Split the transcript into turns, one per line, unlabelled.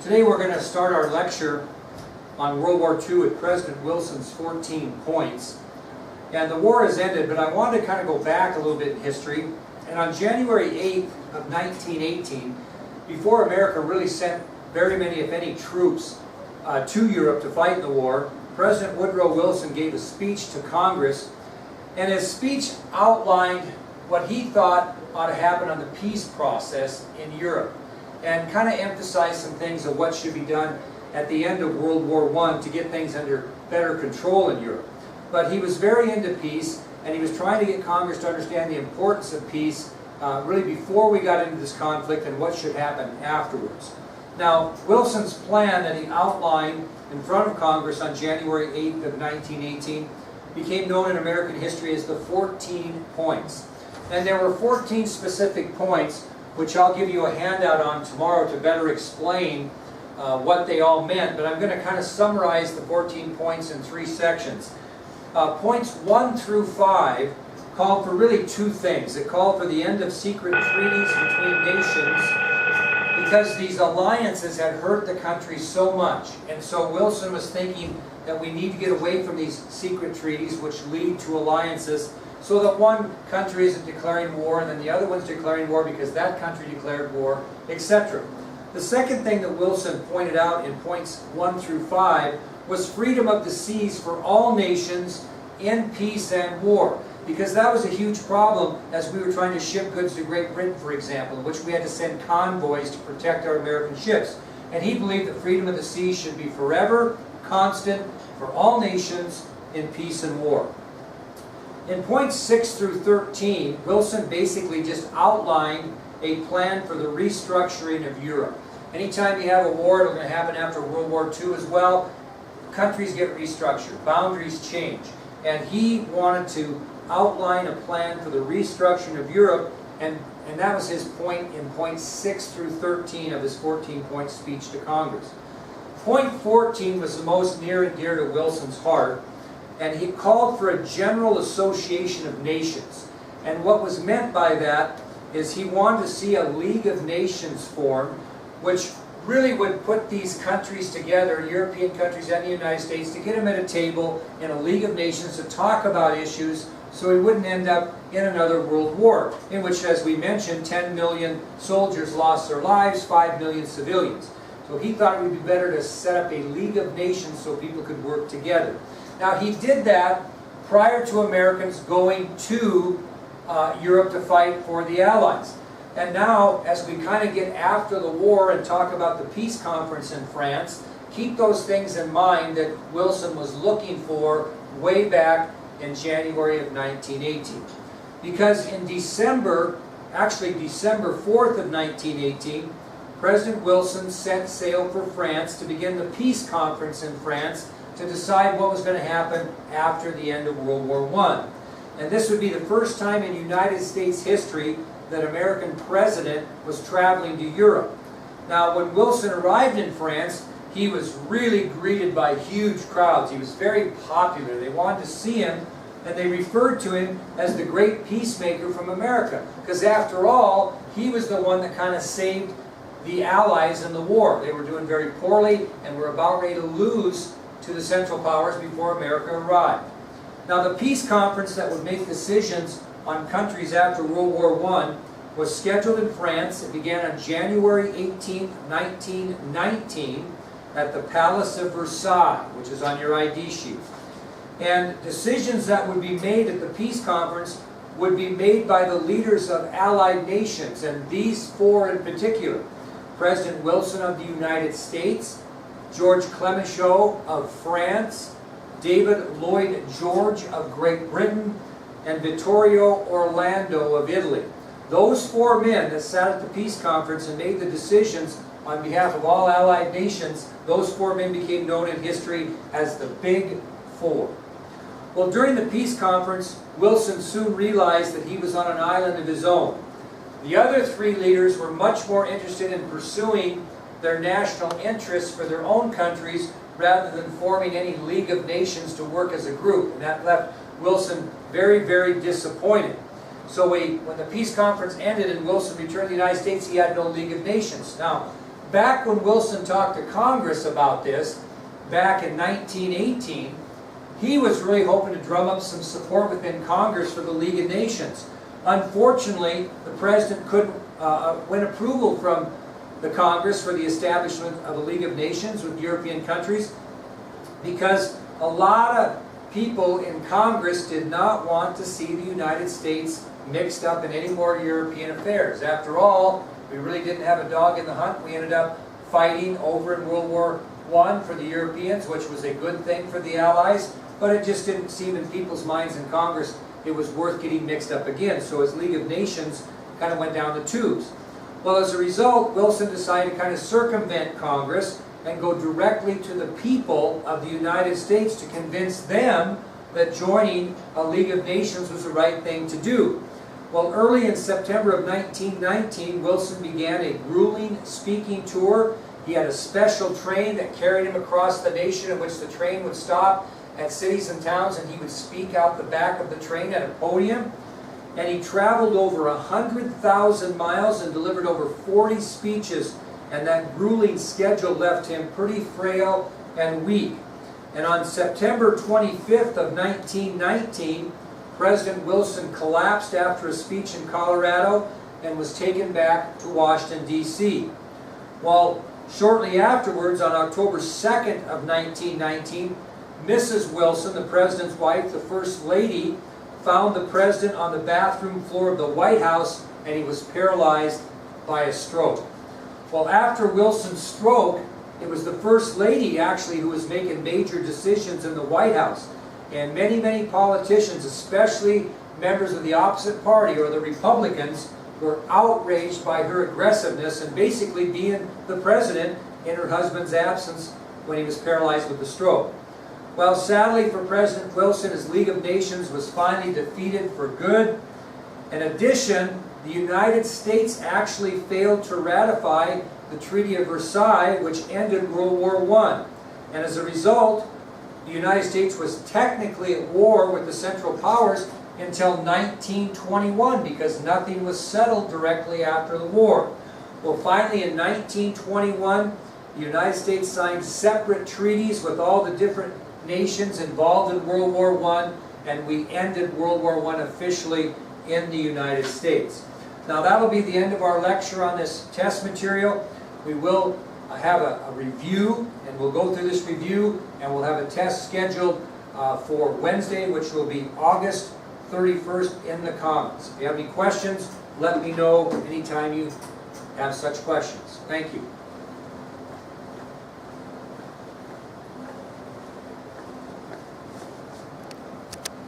Today we're going to start our lecture on World War II with President Wilson's 14 points. And the war has ended, but I wanted to kind of go back a little bit in history. And on January 8th of 1918, before America really sent very many, if any, troops to Europe to fight in the war, President Woodrow Wilson gave a speech to Congress, and his speech outlined what he thought ought to happen on the peace process in Europe, and kind of emphasized some things of what should be done at the end of World War I to get things under better control in Europe. But he was very into peace, and he was trying to get Congress to understand the importance of peace really before we got into this conflict and what should happen afterwards. Now, Wilson's plan that he outlined in front of Congress on January 8th of 1918 became known in American history as the 14 points. And there were 14 specific points, which I'll give you a handout on tomorrow to better explain what they all meant. But I'm going to kind of summarize the 14 points in three sections. Points 1 through 5 called for really two things. It called for the end of secret treaties between nations, because these alliances had hurt the country so much. And so Wilson was thinking that we need to get away from these secret treaties which lead to alliances, so that one country isn't declaring war and then the other one's declaring war because that country declared war, etc. The second thing that Wilson pointed out in points 1 through 5 was freedom of the seas for all nations in peace and war, because that was a huge problem as we were trying to ship goods to Great Britain, for example, in which we had to send convoys to protect our American ships. And he believed that freedom of the seas should be forever, constant, for all nations in peace and war. In points 6 through 13, Wilson basically just outlined a plan for the restructuring of Europe. Anytime you have a war, it's going to happen after World War II as well, countries get restructured, boundaries change. And he wanted to outline a plan for the restructuring of Europe, and that was his point in points 6 through 13 of his 14-point speech to Congress. Point 14 was the most near and dear to Wilson's heart, and he called for a general association of nations. And what was meant by that is he wanted to see a League of Nations formed, which really would put these countries together, European countries and the United States, to get them at a table in a League of Nations to talk about issues so we wouldn't end up in another world war, in which, as we mentioned, 10 million soldiers lost their lives, 5 million civilians. So he thought it would be better to set up a League of Nations so people could work together. Now, he did that prior to Americans going to Europe to fight for the Allies. And now, as we kind of get after the war and talk about the peace conference in France, keep those things in mind that Wilson was looking for way back in January of 1918. Because in December, actually December 4th of 1918, President Wilson set sail for France to begin the peace conference in France to decide what was going to happen after the end of World War I. And this would be the first time in United States history that an American president was traveling to Europe. Now, when Wilson arrived in France, he was really greeted by huge crowds. He was very popular. They wanted to see him, and they referred to him as the great peacemaker from America, because after all, he was the one that kind of saved the Allies in the war. They were doing very poorly and were about ready to lose to the Central Powers before America arrived. Now, the peace conference that would make decisions on countries after World War I was scheduled in France. It began on January 18, 1919 at the Palace of Versailles, which is on your ID sheet. And decisions that would be made at the peace conference would be made by the leaders of allied nations, and these four in particular: President Wilson of the United States, George Clemenceau of France, David Lloyd George of Great Britain, and Vittorio Orlando of Italy. Those four men that sat at the peace conference and made the decisions on behalf of all allied nations, those four men became known in history as the Big Four. Well, during the peace conference, Wilson soon realized that he was on an island of his own. The other three leaders were much more interested in pursuing their national interests for their own countries rather than forming any League of Nations to work as a group. And that left Wilson very, very disappointed. So when the peace conference ended and Wilson returned to the United States, he had no League of Nations. Now, back when Wilson talked to Congress about this, back in 1918, he was really hoping to drum up some support within Congress for the League of Nations. Unfortunately, the President couldn't win approval from the Congress for the establishment of a League of Nations with European countries, because a lot of people in Congress did not want to see the United States mixed up in any more European affairs. After all, we really didn't have a dog in the hunt. We ended up fighting over in World War I for the Europeans, which was a good thing for the Allies, but it just didn't seem in people's minds in Congress it was worth getting mixed up again. So his League of Nations kind of went down the tubes. Well, as a result, Wilson decided to kind of circumvent Congress and go directly to the people of the United States to convince them that joining a League of Nations was the right thing to do. Well, early in September of 1919, Wilson began a grueling speaking tour. He had a special train that carried him across the nation, in which the train would stop at cities and towns, and he would speak out the back of the train at a podium. And he traveled over 100,000 miles and delivered over 40 speeches, and that grueling schedule left him pretty frail and weak. And on September 25th of 1919, President Wilson collapsed after a speech in Colorado and was taken back to Washington, D.C. Well, shortly afterwards, on October 2nd of 1919, Mrs. Wilson, the President's wife, the First Lady, found the President on the bathroom floor of the White House, and he was paralyzed by a stroke. Well, after Wilson's stroke, it was the First Lady actually who was making major decisions in the White House. And many, many politicians, especially members of the opposite party or the Republicans, were outraged by her aggressiveness and basically being the President in her husband's absence when he was paralyzed with the stroke. Well, sadly for President Wilson, his League of Nations was finally defeated for good. In addition, the United States actually failed to ratify the Treaty of Versailles, which ended World War I. And as a result, the United States was technically at war with the Central Powers until 1921, because nothing was settled directly after the war. Well, finally in 1921, the United States signed separate treaties with all the different nations involved in World War I, and we ended World War I officially in the United States. Now that'll be the end of our lecture on this test material. We will have a review, and we'll go through this review, and we'll have a test scheduled for Wednesday, which will be August 31st in the comments. If you have any questions, let me know anytime you have such questions. Thank you.